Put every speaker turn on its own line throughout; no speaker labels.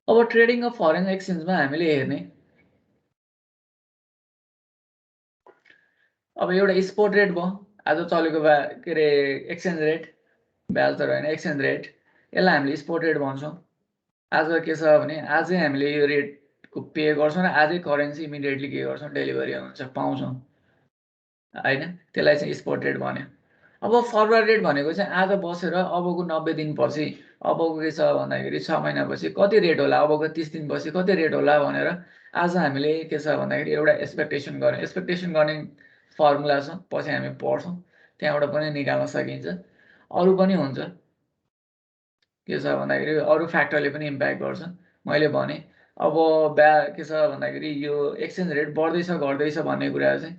अब trading of foreign एक्सचेन्जमा हामीले हेर्ने अब एउटा स्पोट रेट भयो आज चलेको के अरे एक्सचेन्ज रेट ब्याज दर होइन एक्सचेन्ज रेट यसलाई हामीले स्पोट रेट भन्छौँ आज के छ भने आजै हामीले यो रेटको पे गर्छौँ र आजै करेन्सी इमिडिएटली के गर्छौँ डेलिभरी हुन्छ पाउँछौँ होइन त्यसलाई चाहिँ स्पोट रेट भन्यो अब फरवर्ड रेट भनेको चाहिँ आज बसेर अबको 90 दिनपछि अबको के छ भन्दाखेरि 6 महिनापछि कति रेट होला अबको 30 दिनपछि कति रेट होला भनेर आज हामीले के छ भन्दाखेरि एउटा एक्सपेक्टेसन गर्ने एक्सपेक्टेसन गर्ने फर्मुला छ पछि हामी पढ्छौँ त्यहाँबाट पनि निकाल्न सकिन्छ अरू पनि हुन्छ के छ भन्दाखेरि अरू फ्याक्टरले पनि इम्प्याक्ट गर्छ मैले भने अब के छ भन्दाखेरि यो एक्सचेन्ज रेट बढ्दैछ घट्दैछ भन्ने कुरा चाहिँ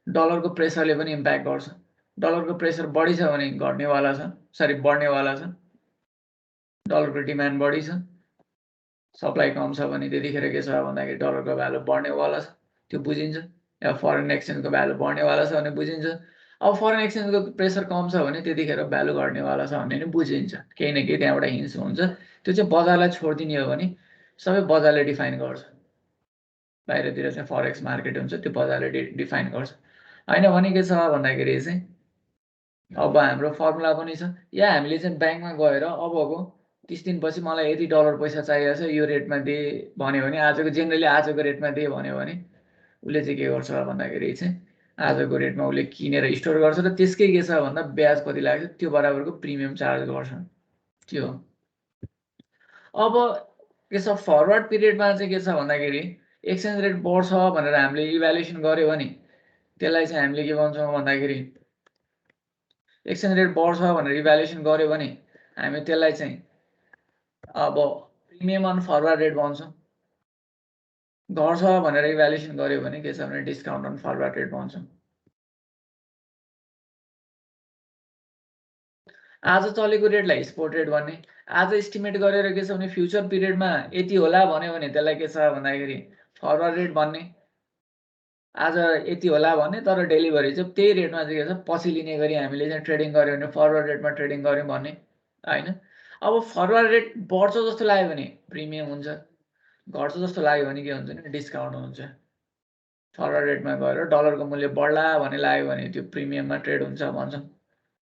डलरको प्रेसरले पनि इम्प्याक्ट गर्छ डलरको प्रेसर बढी छ भने घट्नेवाला छ सरी बढ्नेवाला छ डलरको डिमान्ड बढी छ सप्लाई कम छ भने त्यतिखेर के छ भन्दाखेरि डलरको भ्यालु बढ्नेवाला छ त्यो बुझिन्छ या फरेन एक्सचेन्जको भ्यालु बढ्नेवाला छ भने बुझिन्छ अब फरेन एक्सचेन्जको प्रेसर कम छ भने त्यतिखेर भ्यालु घट्नेवाला छ भन्ने पनि बुझिन्छ केही न केही त्यहाँबाट हिन्ट्स हुन्छ त्यो चाहिँ बजारलाई छोडिदिने हो भने सबै बजारले डिफाइन गर्छ बाहिरतिर चाहिँ फरेक्स मार्केट हुन्छ त्यो बजारले डिफाइन गर्छ होइन भने के छ भन्दाखेरि चाहिँ अब हाम्रो फर्मुला पनि छ या हामीले चाहिँ ब्याङ्कमा गएर अबको 30 दिनपछि मलाई यति डलर पैसा चाहिएको छ यो रेटमा दे भन्यो भने आजको जेनरली आजको रेटमा दे भन्यो भने उसले चाहिँ के गर्छ भन्दाखेरि चाहिँ आजको रेटमा उसले किनेर स्टोर गर्छ र त्यसकै के छ भन्दा ब्याज कति लाग्छ त्यो बराबरको प्रिमियम चार्ज गर्छ त्यो अब के छ फरवर्ड पिरियडमा चाहिँ के छ भन्दाखेरि एक्सचेन्ज रेट बढ्छ भनेर हामीले इभ्यालुएसन गर्यो भने त्यसलाई चाहिँ हामीले के भन्छौँ भन्दाखेरि एक्सचेन्ज रेट बढ्छ भनेर इभ्यालुएसन गर्यो भने हामी त्यसलाई चाहिँ अब प्रिमियम अन फरवर्ड रेट भन्छौँ घट्छ भनेर इभ्यालुएसन गर्यो भने के छ भने डिस्काउन्ट अन फरवर्ड रेट भन्छौँ आज चलेको रेटलाई स्पोट रेट भन्ने आज एस्टिमेट गरेर के छ भने फ्युचर पिरियडमा यति होला भन्यो भने त्यसलाई के छ भन्दाखेरि फरवर्ड रेट भन्ने आज यति होला भने तर डेलिभरी चाहिँ त्यही रेटमा चाहिँ के छ पछि लिने गरी हामीले चाहिँ ट्रेडिङ गर्यो भने फरवर्ड रेटमा ट्रेडिङ गर्यौँ भन्ने होइन अब फरवर्ड रेट बढ्छ जस्तो लाग्यो भने प्रिमियम हुन्छ घट्छ जस्तो लाग्यो भने के हुन्छ भने डिस्काउन्ट हुन्छ फरवर्ड रेटमा गएर डलरको मूल्य बढ्ला भन्ने लाग्यो भने त्यो प्रिमियममा ट्रेड हुन्छ भन्छौँ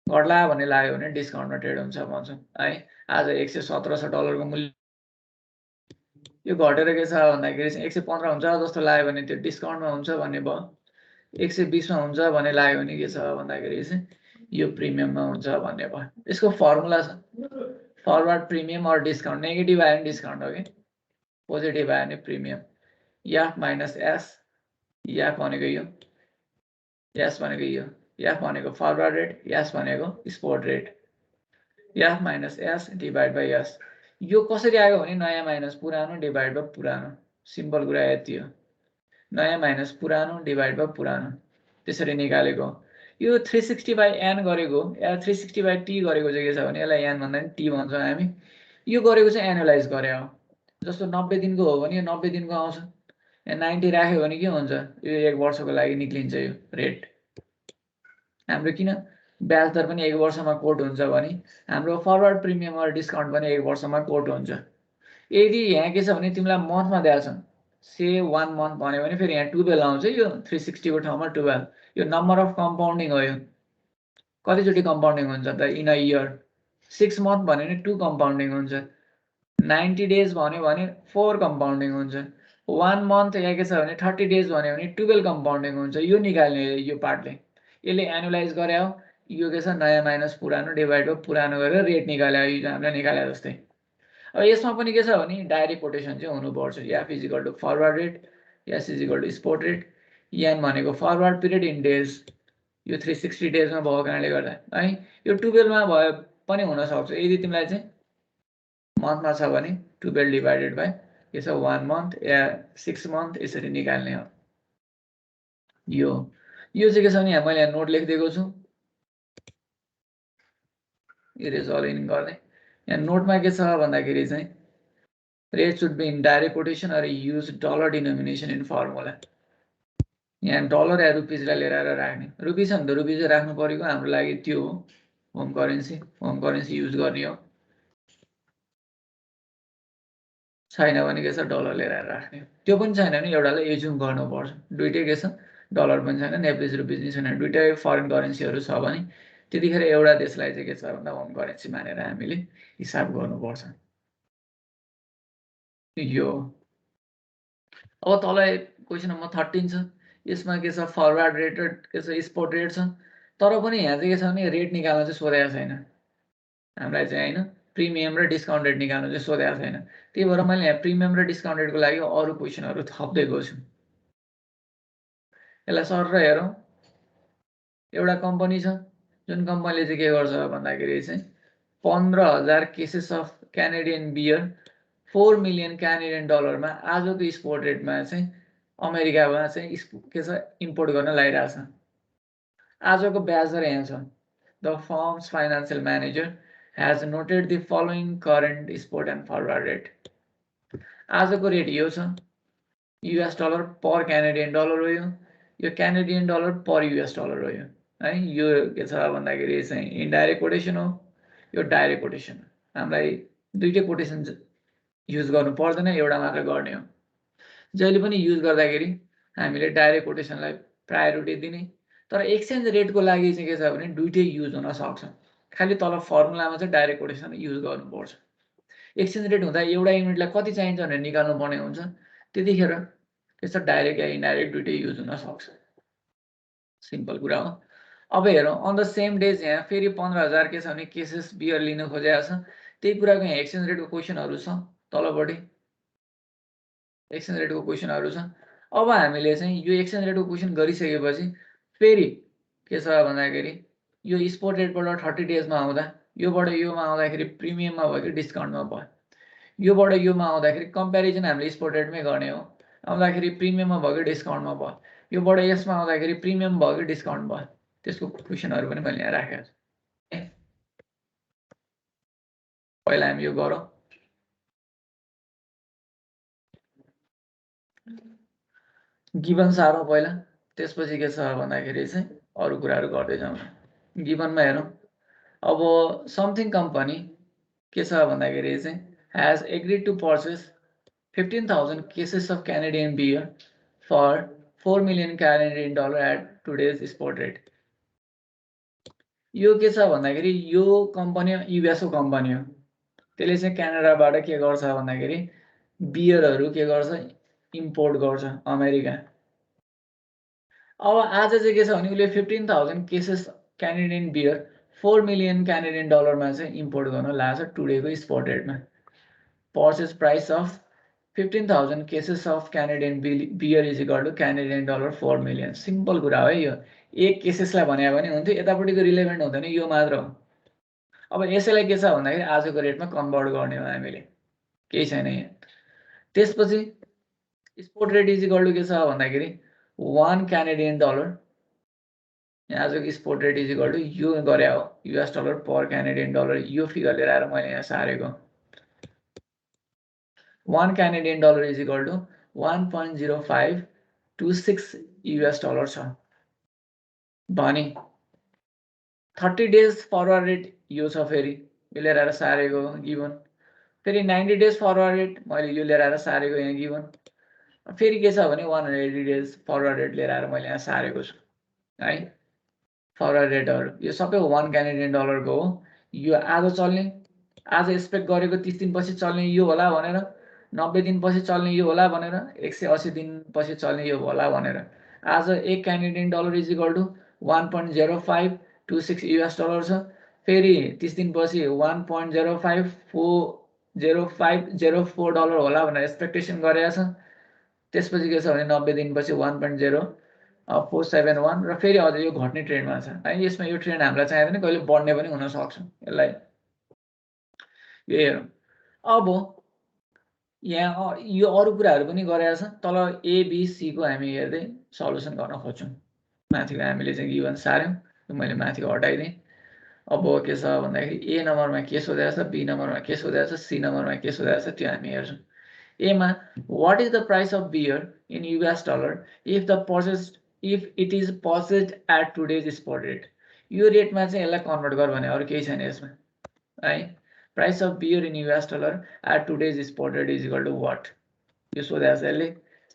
घट्ला भन्ने लाग्यो भने डिस्काउन्टमा ट्रेड हुन्छ भन्छौँ है आज 117 डलरको मूल्य यो घटेर के छ भन्दाखेरि चाहिँ 115 हुन्छ जस्तो लाग्यो भने त्यो डिस्काउन्टमा हुन्छ भन्ने भयो 120 मा हुन्छ भन्ने लाग्यो भने के छ भन्दाखेरि चाहिँ यो प्रिमियममा हुन्छ भन्ने भयो यसको फर्मुला छ forward premium or discount negative आयो भने डिस्काउन्ट हो कि पोजिटिभ आयो भने premium F minus S F भनेको यो एस भनेको यो एफ भनेको फरवर्ड रेट एस भनेको spot rate F minus S divide by S यो कसरी आयो भने नयाँ माइनस पुरानो डिभाइड बाई पुरानो सिम्पल कुरा यति हो नयाँ माइनस पुरानो डिभाइड बाई पुरानो त्यसरी निकालेको यो 360 बाई एन गरेको या 360 बाई टी गरेको चाहिँ के छ भने यसलाई एन भन्दा पनि टी भन्छौँ हामी यो गरेको चाहिँ एनालाइज गरे हो जस्तो 90 दिनको हो भने यो 90 दिनको आउँछ 90 राख्यो भने के हुन्छ यो 1 वर्षको लागि निक्लिन्छ यो रेट हाम्रो किन ब्याज दर पनि 1 वर्षमा कोट हुन्छ भने हाम्रो फरवर्ड प्रिमियम र डिस्काउन्ट पनि 1 वर्षमा कोट हुन्छ यदि यहाँ के छ भने तिमीलाई मन्थमा दिएको छ से 1 मन्थ भन्यो भने फेरि यहाँ 12 आउँछ यो 360 को ठाउँमा 12 यो नम्बर अफ कम्पाउन्डिङ हो यो कतिचोटि कम्पाउन्डिङ हुन्छ त इन अ इयर 6 मन्थ भन्यो भने 2 कम्पाउन्डिङ हुन्छ 90 डेज भन्यो भने 4 कम्पाउन्डिङ हुन्छ 1 मन्थ यहाँ के छ भने 30 डेज भन्यो भने 12 कम्पाउन्डिङ हुन्छ यो निकाल्ने यो पार्टले यसले एनुलाइज गरे हो यो के छ नयाँ माइनस पुरानो डिभाइड बाइ पुरानो गरेर रेट निकाल्यो यो हामीले निकाले जस्तै अब यसमा पनि के छ भने डाइरेक्ट कोटेसन चाहिँ हुनुपर्छ F is equal to forward rate S is equal to spot rate N भनेको फरवर्ड पिरियड इन डेज यो 360 डेजमा भएको कारणले गर्दा है यो 12 मा भए पनि हुनसक्छ यदि तिमीलाई चाहिँ मन्थमा छ भने 12 डिभाइडेड बाई के छ 1 मन्थ या 6 मन्थ यसरी निकाल्ने हो यो चाहिँ के छ भने मैले यहाँ नोट लेखिदिएको छु इरेज अल इन गर्ने यहाँ नोटमा के छ भन्दाखेरि चाहिँ rate should be in direct quotation or use dollar denomination in formula यहाँ डलर या रुपिजलाई लिएर आएर राख्ने रुपिज छ भने त रुपिज राख्नु परेको हाम्रो लागि त्यो हो होम करेन्सी युज गर्ने हो छैन भने के छ डलर लिएर आएर राख्ने त्यो पनि छैन भने एउटालाई एज्युम गर्नुपर्छ दुइटै के छ डलर पनि छैन नेप्लिज रुपिज पनि छैन दुइटै फरेन करेन्सीहरू छ भने त्यतिखेर एउटा देशलाई चाहिँ के छ भन्दा होम करेन्सी मानेर हामीले हिसाब गर्नुपर्छ यो अब तल क्वेसन नम्बर 13 छ यसमा के छ फरवार्ड रेट र के छ स्पट रेट छ तर पनि यहाँ चाहिँ के छ भने रेट निकाल्न चाहिँ सोधेको छैन हामीलाई चाहिँ हैन प्रिमियम र डिस्काउन्ट रेट निकाल्नु चाहिँ सोधेको छैन त्यही भएर मैले यहाँ प्रिमियम र डिस्काउन्ट रेटको लागि अरू क्वेसनहरू थप्दै गएको छु यसलाई सर र हेरौँ एउटा कम्पनी छ जुन कम्पनीले चाहिँ के गर्छ भन्दाखेरि चाहिँ 15,000 cases of Canadian beer 4 million Canadian डलरमा आजको स्पोर्ट रेटमा चाहिँ अमेरिकामा चाहिँ के छ इम्पोर्ट गर्न लागिरहेछ आजको ब्याज दर यहाँ छ the firms financial manager has noted the following current spot and forward rate. आजको रेट यो छ US dollar per Canadian dollar हो यो क्यानेडियन डलर पर US डलर हो है यो के छ भन्दाखेरि चाहिँ इन्डाइरेक्ट कोटेसन हो यो डाइरेक्ट कोटेसन हामीलाई दुईटै कोटेसन युज गर्नु पर्दैन एउटा मात्र गर्ने हो जहिले पनि युज गर्दाखेरि हामीले डाइरेक्ट कोटेसनलाई प्रायोरिटी दिने तर एक्सचेन्ज रेटको लागि चाहिँ के छ भने दुईटै युज हुन सक्छ खाली तल फर्मुलामा चाहिँ डाइरेक्ट कोटेसन युज गर्नुपर्छ एक्सचेन्ज रेट हुँदा एउटा युनिटलाई कति चाहिन्छ भनेर निकाल्नु पर्ने हुन्छ त्यतिखेर त्यस्तो डाइरेक्ट या इन्डाइरेक्ट दुईटै युज हुन सक्छ सिम्पल कुरा हो अब हेरौँ अन द सेम डेज यहाँ फेरि 15,000 के छ भने केसेस बियर लिन खोजेको छ त्यही कुराको यहाँ एक्सचेन्ज रेटको क्वेसनहरू छ तलपट्टि एक्सचेन्ज रेटको क्वेसनहरू छ अब हामीले चाहिँ यो एक्सचेन्ज रेटको क्वेसन गरिसकेपछि फेरि के छ भन्दाखेरि यो स्पोर्ट रेटबाट 30 डेजमा आउँदा योबाट योमा आउँदाखेरि प्रिमियममा भयो कि डिस्काउन्टमा भयो योबाट योमा आउँदाखेरि कम्पेरिजन हामीले स्पोर्ट रेटमै गर्ने हो आउँदाखेरि प्रिमियममा भयो कि डिस्काउन्टमा भयो योबाट यसमा आउँदाखेरि प्रिमियम भयो कि डिस्काउन्ट भयो त्यसको क्वेसनहरू पनि मैले यहाँ राखेको छु पहिला हामी यो गरौँ गिभन सारौँ पहिला त्यसपछि के छ भन्दाखेरि चाहिँ अरू कुराहरू गर्दै जाउँ गिभनमा हेरौँ अब समथिङ कम्पनी के छ भन्दाखेरि चाहिँ has agreed to purchase 15,000 cases of Canadian beer for 4 million Canadian dollar at today's spot rate. यो के छ भन्दाखेरि यो कम्पनी युएसको कम्पनी हो त्यसले चाहिँ क्यानाडाबाट के गर्छ भन्दाखेरि बियरहरू के गर्छ इम्पोर्ट गर्छ अमेरिका अब आज चाहिँ के छ भने उसले 15,000 cases Canadian beer 4 million Canadian डलरमा चाहिँ इम्पोर्ट गर्न लाग्छ टुडेको स्पट रेटमा purchase price of 15,000 cases of Canadian beer is equal to Canadian dollar 4 million. Simple कुरा हो यो एक केसेसलाई भने पनि हुन्थ्यो यतापट्टिको रिलेभेन्ट हुँदैन यो मात्र हो अब यसैलाई के छ भन्दाखेरि आजको रेटमा कन्भर्ट गर्ने हो हामीले केही छैन यहाँ त्यसपछि sport rate is equal to के छ भन्दाखेरि 1 क्यानेडियन डलर आजको sport rate is equal to यो गरे हो US dollar per Canadian dollar यो फिगर लिएर आएर मैले यहाँ सारेको 1 Canadian dollar is equal to 1.0526 US dollar छ भने 30 days फरवर्ड रेट यो छ फेरि यो लिएर आएर सारेको गिभन फेरि 90 days फरवर्ड रेट मैले यो लिएर आएर सारेको यहाँ गिभन फेरि के छ भने 180 days फरवर्ड रेट लिएर आएर मैले यहाँ सारेको छु है फरवर्ड रेटहरू यो सबै 1 क्यानेडियन डलरको हो यो आज चल्ने आज एक्सपेक्ट गरेको 30 दिनपछि चल्ने यो होला भनेर 90 दिनपछि चल्ने यो होला भनेर 180 दिनपछि चल्ने यो होला भनेर आज 1 Canadian dollar is equal to 1.0526 US dollar छ फेरि 30 दिनपछि 1.0504 डलर होला भनेर एक्सपेक्टेसन गरेको छ त्यसपछि के छ भने 90 दिनपछि 1.0471 र फेरि अझ यो घट्ने ट्रेन्डमा छ है यसमा यो ट्रेन्ड हामीलाई चाहियो भने कहिले बढ्ने पनि हुन सक्छ यसलाई यो हेरौँ अब यहाँ यो अरू कुराहरू पनि गरेको छ तल ABC को हामी हेर्दै सल्युसन गर्न खोज्छौँ माथिको हामीले चाहिँ गिभन सार्यौँ मैले माथिको हटाइदिएँ अब के छ भन्दाखेरि ए नम्बरमा के सोधेको छ बी नम्बरमा के सोधेको छ सी नम्बरमा के सोधेको छ त्यो हामी हेर्छौँ एमा what is the price of beer in US dollar if it is purchased at today's spot rate यो रेटमा चाहिँ यसलाई कन्भर्ट गर भने अरू केही छैन यसमा है Price of beer in US dollar at today's spot rate is equal to what? यो सोधेको छ यसले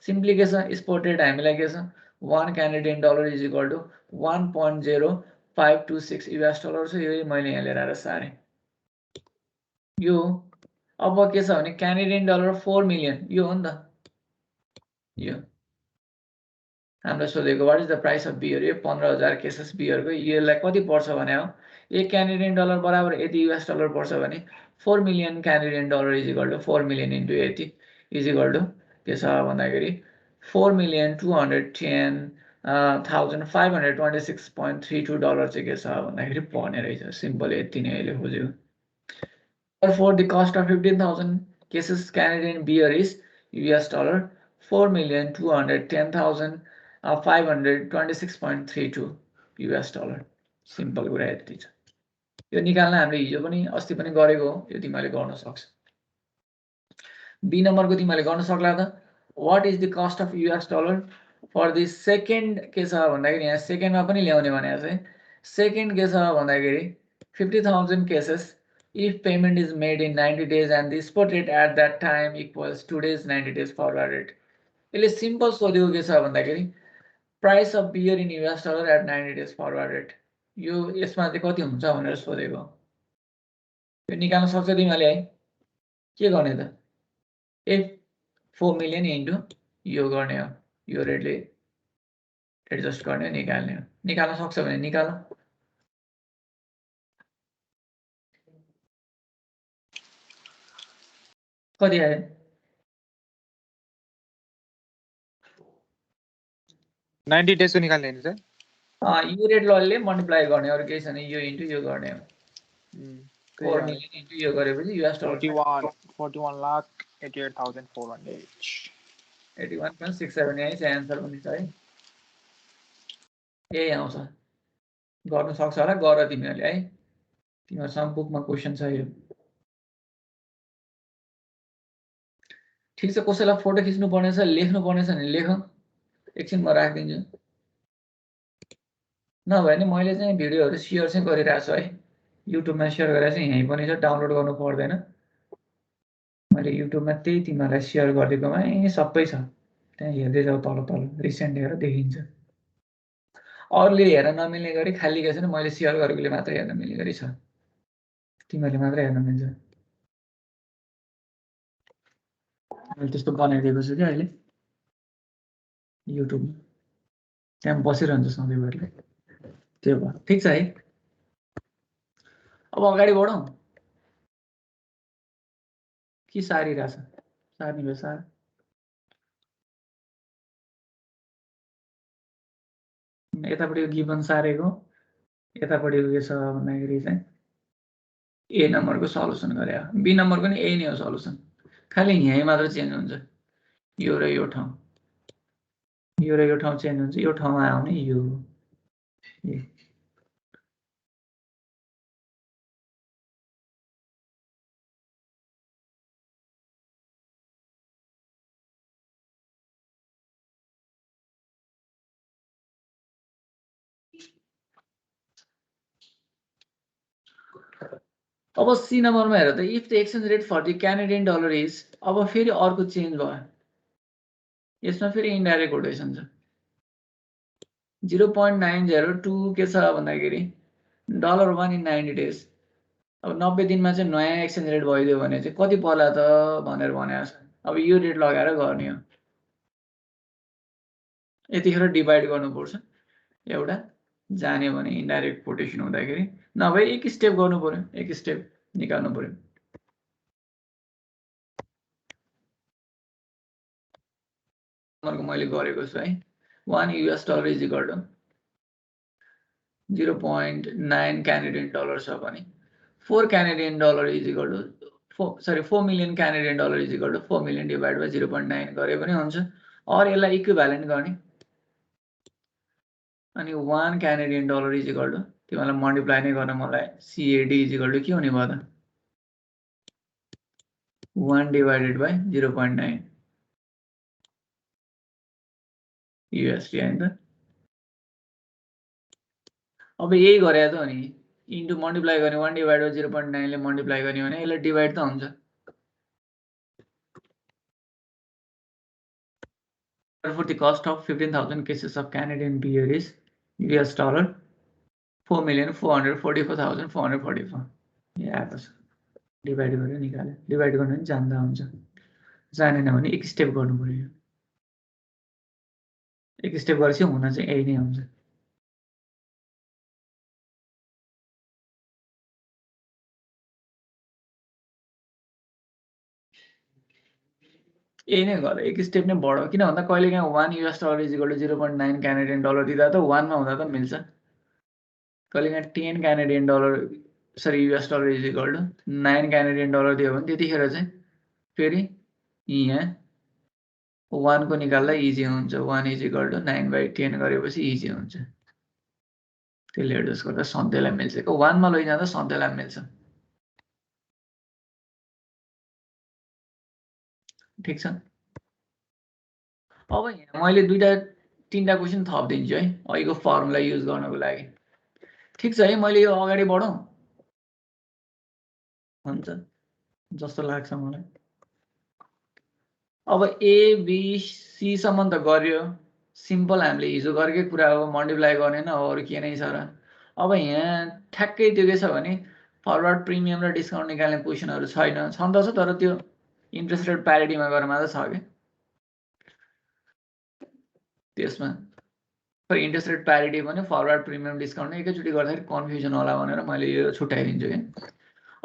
सिम्पली के छ स्पोर्ट रेट हामीलाई के छ 1 Canadian dollar is equal to 1.0526 US dollar छ यो मैले यहाँ लिएर आएर सारे यो अब के छ भने क्यानेडियन डलर 4 मिलियन यो हो नि त यो हामीलाई सोधेको what is the price of beer यो 15,000 केसेस बियरको यसलाई कति पर्छ भने हो 1 क्यानेडियन डलर बराबर यति US डलर पर्छ भने 4 million Canadian dollar is equal to 4 million into यति इज इक्वल टु के छ भन्दाखेरि 4,210,526.32 डलर चाहिँ के छ भन्दाखेरि पर्ने रहेछ सिम्पल यति नै अहिले खोज्यो Therefore, the cost of 15,000 cases Canadian beer is US dollar 4,210,526.32 US dollar. Simple कुरा यति छ यो निकाल्न हामीले हिजो पनि अस्ति पनि गरेको हो यो तिमीले गर्न सक्छ बी नम्बरको तिमीले गर्न सक्ला त what is the cost of US dollar for the second के छ भन्दाखेरि यहाँ सेकेन्डमा पनि ल्याउने भनेको चाहिँ सेकेन्ड के छ भन्दाखेरि 50,000 cases if payment is made in 90 days and the spot rate at that time equals today's 90 days forward rate. यसले सिम्पल सोधेको के छ भन्दाखेरि price of beer in US dollar at 90 days forward rate. यो यसमा चाहिँ कति हुन्छ भनेर सोधेको यो निकाल्न सक्छ तिमीले है के गर्ने त if 4 मिलियन इन्टु यो गर्ने हो यो रेटले एडजस्ट गर्ने निकाल्ने हो निकाल्न सक्छ भने निकाल कति आयो
90 days को निकाल्ने नि सर
यो रेट लले मल्टिप्लाई गर्ने अरु केही छैन यो इन्टु यो गर्ने हो 4 मिलियन इन्टु यो गरेपछि US डलर
41,88,400
81.67 यही चाहिँ आन्सर पनि छ है यही आउँछ गर्न सक्छ होला गर तिमीहरुले है तिमीहरुसँग बुकमा क्वेशन छ यो ठीक छ कसैलाई फोटो खिच्नु पर्ने छ लेख्नु पर्ने छ भने लेख एकछिन म राख्दिन्छु नभए नि मैले चाहिँ भिडियोहरु शेयर चाहिँ गरिरहेछु है युट्युबमा शेयर गरेर चाहिँ यही पनि छ डाउनलोड गर्नु पर्दैन मैले युट्युबमा त्यही तिमीहरुलाई शेयर गरिदिएकोमा सबै छ त्यहाँ हेर्दै जाऊ तल तल रिसेन्ट हेर देखिन्छ अरूले हेर्न नमिल्ने गरी खाली के छैन मैले शेयर गरेकोले मात्र हेर्न मिल्ने गरी छ तिमीहरुले मात्र हेर्न मिल्छ मैले त्यस्तो बनाइदिएको छु के अहिले युट्युब त्यहाँ बसिरहन्छ सधैँभरि त्यो भयो ठीक छ है अब अगाडि बढौं के सारिरहेछ सार्ने भयो सार यतापट्टि गिभन सारेको यतापट्टि के छ भन्दाखेरि चाहिँ ए नम्बरको सल्युसन गरे बी नम्बरको नि ए नै हो सल्युसन खाली यही मात्र चेन्ज हुन्छ यो र यो ठाउँ चेन्ज हुन्छ यो ठाउँमा आउने यो अब सी नम्बरमा हेर त if the exchange rate for the Canadian dollar is अब फेरि अर्को चेन्ज भयो यसमा फेरि इन्डाइरेक्ट कोटेसन छ 0.902 के छ भन्दाखेरि $1 इन 90 डेज अब 90 दिनमा चाहिँ नयाँ एक्सचेन्ज रेट भइदियो भने चाहिँ कति पर्ला त भनेर भनेको छ अब यो रेट लगाएर गर्ने हो यतिखेर डिभाइड गर्नुपर्छ एउटा जाने भने इन्डाइरेक्ट कोटेसन हुँदाखेरि नभए एक स्टेप गर्नु पर्यो एक स्टेप निकाल्नु पर्यो मैले गरेको छु है 1 US dollar is equal to 0.9 Canadian dollar छ भने 4 Canadian dollar is equal to 4 million Canadian dollar is equal to 4 million divide by 0.9 गरे पनि हुन्छ और यसलाई इक्विभ्यालेन्ट गर्ने अनि 1 Canadian dollar is equal to तिमीलाई मल्टिप्लाई नै गर्न मलाई CAD इज इक्वल टु के हुने भयो त 1 डिवाइडेड बाइ 0.9 USD हैन त अब यही गरे त अनि इन्टु मल्टिप्लाई गर्ने 1 डिभाइड बाई 0.9 ले मल्टिप्लाई गर्ने भने यसले डिभाइड त हुन्छ। Therefore, the cost of 15,000 cases of Canadian beer is US dollar 4,444,444. यहाँ डिभाइड गरेर निकाल्यो, डिभाइड गर्नु पनि जान्दा हुन्छ, जानेन भने एक स्टेप गर्नु पर्यो। एक स्टेप गरेपछि हुन चाहिँ यही नै हुन्छ। यही नै गर, एक स्टेप नै बढो, किन भन्दा कहिलेकाहीँ 1 US dollar is equal to 0.9 Canadian dollar दिँदा त 1 मा हुँदा त मिल्छ। कहिलेकाहीँ 10 Canadian dollar sorry US dollar is equal to 9 Canadian dollar दियो भने त्यतिखेर चाहिँ फेरि यहाँ 1 को निकाल्दा इजी हुन्छ। 1 इज इक्वल टु 9/10 गरेपछि इजी हुन्छ। त्यसले एडजस्ट गर्दा सधैँलाई मिल्छ। 1 मा लैजाँदा सधैँलाई मिल्छ। ठिक छ। अब यहाँ मैले 2-3टा क्वेसन थपिदिन्छु है अहिलेको फर्मुला युज गर्नको लागि। ठिक छ है, मैले यो अगाडि बढौँ हुन्छ जस्तो लाग्छ मलाई। अब ABC सम्म त गर्यो, सिम्पल हामीले हिजो गरेकै कुरा हो, मल्टिप्लाई गर्ने न हो, अरू के नै छ र। अब यहाँ ठ्याक्कै त्यो के छ भने फरवर्ड प्रिमियम र डिस्काउन्ट निकाल्ने क्वेसनहरू छैन, छन् त छ, तर त्यो इन्ट्रेस्ट रेट प्यारिटीमा गरेर मात्र छ कि त्यसमा। खै इन्ट्रेस्ट रेट प्यारिटी पनि फरवर्ड प्रिमियम डिस्काउन्ट एकैचोटि गर्दाखेरि कन्फ्युजन होला भनेर मैले यो छुट्याइदिन्छु कि।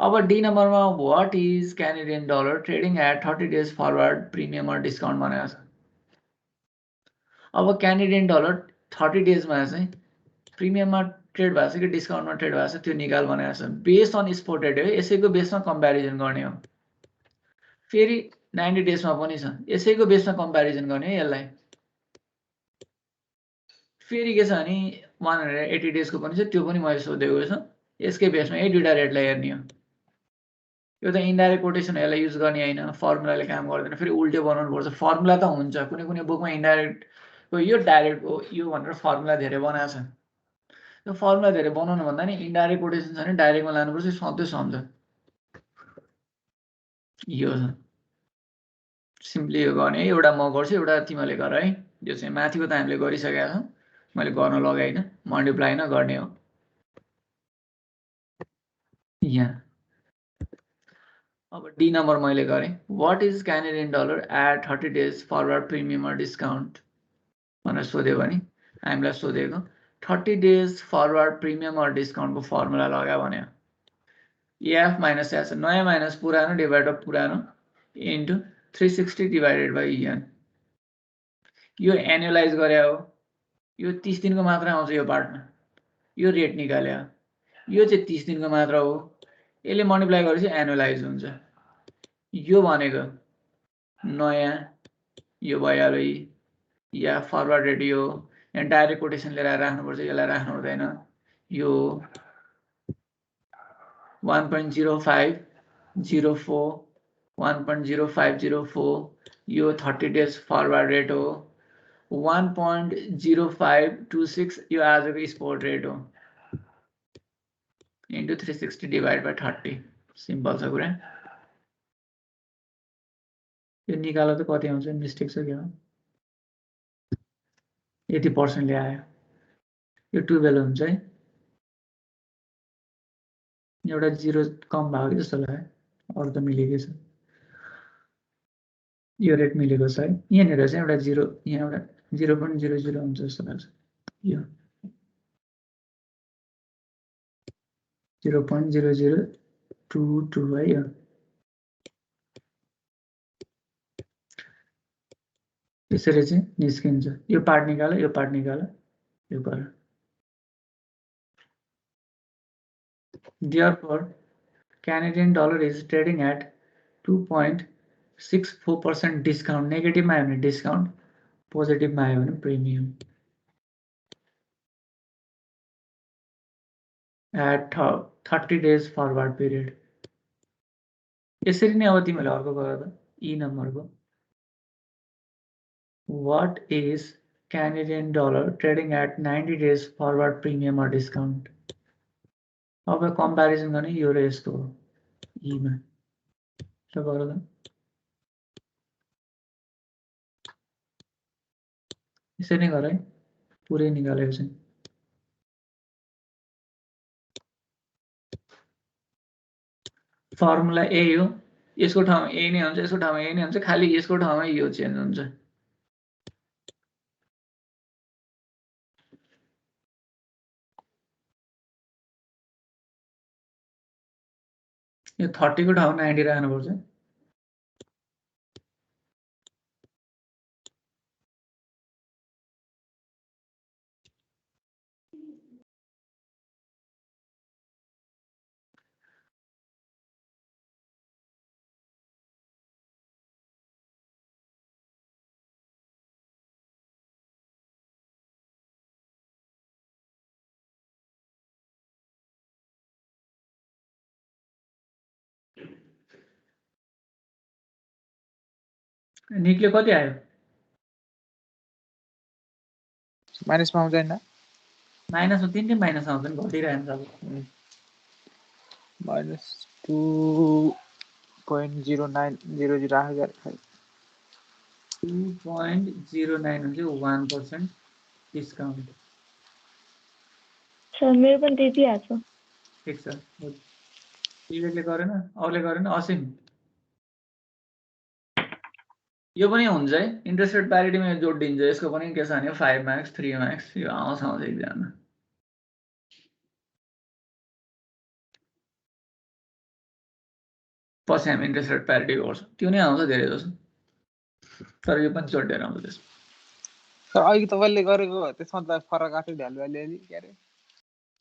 अब डी नम्बरमा what is Canadian dollar trading at 30 days forward premium और डिस्काउन्ट भनेको छ। अब क्यानेडियन डलर 30 डेजमा चाहिँ प्रिमियममा ट्रेड भएको छ कि डिस्काउन्टमा ट्रेड भएको छ त्यो निकाल भनेको छ। बेस्ड अन स्पोर्टेड हो, यसैको बेसमा कम्पेरिजन गर्ने हो। फेरि 90 डेजमा पनि छ, यसैको बेसमा कम्पेरिजन गर्ने है यसलाई। फेरि के छ भने 180 डेजको पनि छ, त्यो पनि मैले सोधेको छु। यसकै बेसमा यही दुईटा रेटलाई हेर्ने हो। यो त इन्डाइरेक्ट कोटेसन हो, यसलाई युज गर्ने होइन, फर्मुलाले काम गर्दैन। फेरि उल्टो बनाउनु पर्छ, फर्मुला त हुन्छ कुनै कुनै बुकमा इन्डाइरेक्टको यो डाइरेक्टको यो भनेर फर्मुला धेरै बनाएको छ। त्यो फर्मुला धेरै बनाउनु भन्दा नि इन्डाइरेक्ट कोटेसन छ भने डाइरेक्टमा लानुपर्छ, सधैँ सम्झ। यो छ सिम्पली यो गर्ने है, एउटा म गर्छु एउटा तिमीले गर है। यो चाहिँ माथिको त हामीले गरिसकेका छौँ, मैले गर्न लगाइनँ, मल्टिप्लाई न गर्ने हो यहाँ। अब डी नम्बर मैले गरेँ, what is Canadian dollar at 30 days forward premium और डिस्काउन्ट भनेर सोध्यो भने हामीलाई सोधेको 30 डेज फरवर्ड प्रिमियम और डिस्काउन्टको फर्मुला लगा भन्यो। एफ माइनस एस, नयाँ माइनस पुरानो डिभाइड बाई पुरानो इन्टु 360 डिभाइडेड बाई एन। यो एनुअलाइज गरे हो, यो 30 दिनको मात्र आउँछ यो पार्टमा। यो रेट निकाल्यो, यो चाहिँ 30 दिनको मात्र हो, यसले मल्टिप्लाई गरेपछि एनुअलाइज हुन्छ। यो भनेको नयाँ यो भइहाल्यो, या फरवर्ड रेट यो, यहाँ डाइरेक्ट कोटेसन लिएर राख्नुपर्छ, यसलाई राख्नु हुँदैन। यो 1.0504 1.0504 यो 30 डेज फरवर्ड रेट हो। 1.0526 यो आजको स्पोर्ट रेट हो इन्टु 360 डिभाइड बाई 30। सिम्पल छ कुरा। यो निकालो त कति आउँछ, मिस्टेक छ क्या, यति पर्सेन्टले आयो। यो 12 हुन्छ है, एउटा 0 कम भएको जस्तो लाग्यो, अरू त मिलेकै छ। यो रेट मिलेको छ है, यहाँनिर चाहिँ एउटा 0, यहाँ एउटा 0.00 हुन्छ जस्तो लाग्छ। यो 0.0022 है। यो यसरी चाहिँ निस्किन्छ। यो पार्ट निकाल, यो पार्ट निकाल, यो गर। Therefore, Canadian dollar is trading at 2.64% discount. नेगेटिभमा आयो भने डिस्काउन्ट, पोजिटिभमा आयो भने premium. At 30 days forward period. यसरी नै अब तिमीले अर्को गर त ई नम्बरको, what is Canadian dollar trading at 90 days forward premium or discount अब कम्प्यारिजन गर्ने यो र यसको ईमा यसो गर त यसरी नै गर है पुरै निकालेको चाहिँ फर्मुला ए हो यसको ठाउँमा ए नै हुन्छ यसको ठाउँमा ए नै हुन्छ खाली यसको ठाउँमा यो चेन्ज हुन्छ यो 30 को ठाउँमा 90 राख्नुपर्छ निक्ल्यो कति आयो
माइनसमा आउँदैन
माइनसमा तिनटै माइनस आउँछ नि घटिरहेको हुन्छ
-2.0900 राखेको
2.09 हुन्छ 1% डिस्काउन्ट
सर मेरो पनि त्यति आएको छ
ठिक छ विवेकले गरेन अरूले गरेन असिम यो पनि हुन्छ है इन्ट्रेस्ट रेट प्यारिटीमा जोडिदिन्छ यसको पनि के छ भने 5 मार्क्स 3 मार्क्स यो आउँछ एक्जाममा पछि हामी इन्ट्रेस्ट रेट प्यारिटी गर्छ त्यो नै आउँछ धेरै जसो तर यो पनि जोडिएर आउँछ त्यसमा
सर अघि तपाईँले गरेको त्यसमा त फरक आएको भ्यालु अलिअलि के अरे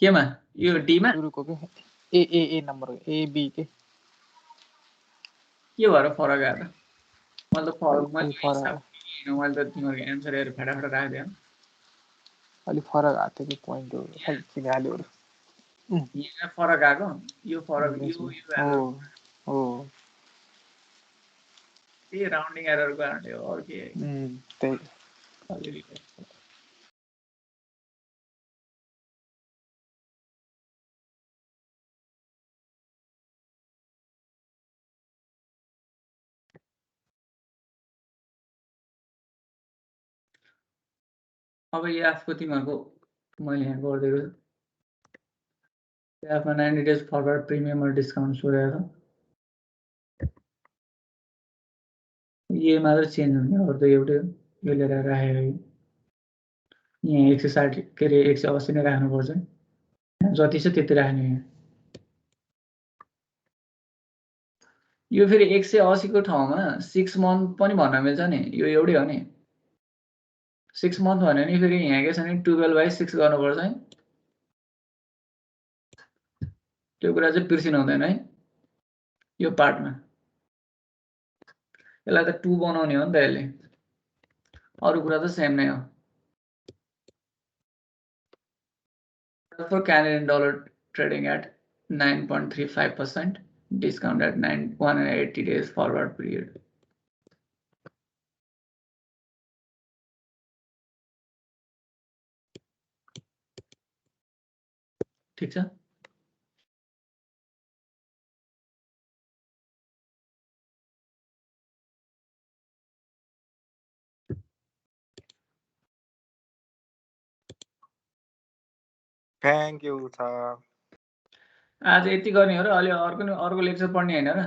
केमा यो डीमा
सुरुको के ए नम्बर ए बी के
भएर फरक आयो त मैले त फरक मैले त तिमीहरूको एन्सर हेरेर फटाफट राखिदिएँ
अलिक फरक आएको थियो कि पोइन्ट हो खै किन हाल्यो
यहाँ फरक आएको यो फरक
हो
त्यही राउन्डिङ एररको कारणले हो अरू के
त्यही
अब याफको तिमीहरूको मैले यहाँ गरिदिएको छु याफमा 90 डेज फरवर्ड प्रिमियम र डिस्काउन्ट सोधेको यो मात्र चेन्ज हुने अरू त एउटै हो यो लिएर राखेको यहाँ 160 के अरे 180 नै राख्नुपर्छ जति छ त्यति राख्ने यो फेरि 180 को ठाउँमा 6 मन्थ पनि भन्न मिल्छ नि यो एउटै हो नि 6 मन्थ भन्यो नि फेरि यहाँ के छ भने 12/6 गर्नुपर्छ है त्यो कुरा चाहिँ बिर्सिनु हुँदैन है यो पार्टमा यसलाई त 2 बनाउने हो नि त यसले अरू कुरा त सेम नै हो for Canadian dollar trading at 9.35% discount at 180 days forward period. ठीक छ
थ्याङ्क यू सर
आज यति गर्ने हो र अलि अर्को लेक्चर पढ्ने हैन र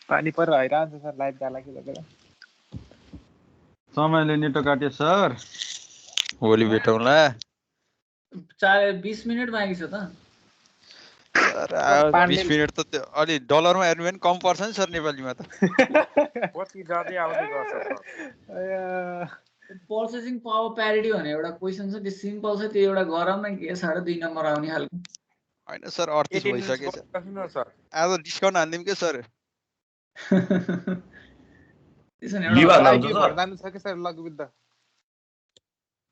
पानी पर हैरान सर लाइभ जाला कि भनेर
समयले नेटो काट्यो सर भोलि भेटौँला
20 मिनेट बाँकी छ त
सर 20 मिनेट त अलि डलरमा हेर्नु भने कम पर्छ नि सर नेपालीमा त
कति ज्यादै आउँदै गर्छ
प्रोसेसिङ पावर प्यारिटी भन्ने एउटा क्वेशन छ त्यो सिम्पल छ त्यो एउटा गरम न के साढे 2 नम्बर आउने खालको
हैन सर 38 भइसक्यो सर आज डिस्काउन्ट हाल्दिम के सर
त्यसो
नि एउटा आइडिया भन्नु छ के सर लगविद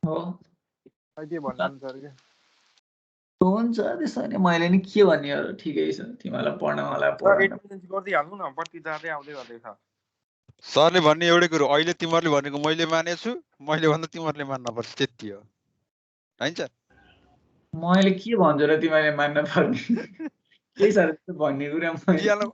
हो
आइडिया भन्नु सर के
हुन्छ त्यसो भने मैले नि के भन्ने हो ठिकै छ तिमीलाई पढ्न मलाई पढ्न
गर्दै हाल्नु न बत्ती जाँदै आउँदै गर्दैछ
सरले भन्ने एउटै कुरो अहिले तिमीहरूले भनेको मैले मानेछु मैले भन्दा तिमीहरूले मान्न पर्छ त्यति हो हैन सर
मैले के भन्छु र तिमीले मान्न पर्ने केही छ र भन्ने कुरा मैले
दिइहालौँ